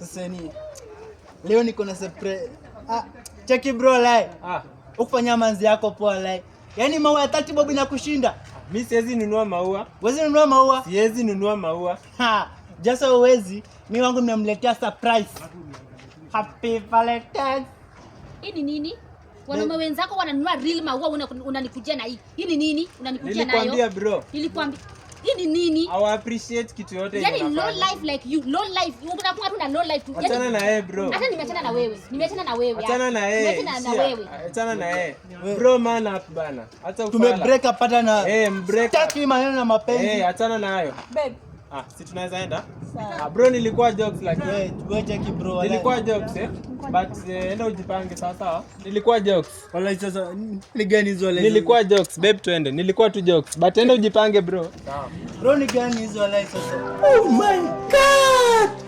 Sasa ni leo niko na surprise. Cheki bro like. Ukufanya manzi yako poa like. Yaani maua ya 30 bob inakushinda. Mimi siwezi nunua maua. Wewe nunua maua? Siwezi nunua maua. Just uwezi. Mimi wangu nimemletea surprise. Happy Valentine's. Hii ni nini? Wanaume wenzako wananunua real maua unanikujia na hii. Hii ni nini? Unanikujia nayo? Nilikwambia bro. Nilikwambia. Hii ni nini? I appreciate kitu yote yani low life like you. Low life. Unakuwa tu na low life tu. Achana na yeye bro. Hata nimeachana na wewe. Nimeachana na wewe. Achana na yeye. Nimeachana na wewe. Achana na yeye. Bro man up bana. Hata ufala. Tume break up hata na break up. Taki maneno na mapenzi. Achana na hayo. Babe. Si tunaweza enda? Bro nilikuwa jokes like. Wewe cheki bro. Nilikuwa jokes but enda ujipange sawa. Nilikuwa jokes. Wala sasa ni gani hizo leo? Nilikuwa jokes babe tuende. Nilikuwa tu jokes but enda ujipange bro. Sawa. Bro ni gani hizo leo sasa? Oh my god.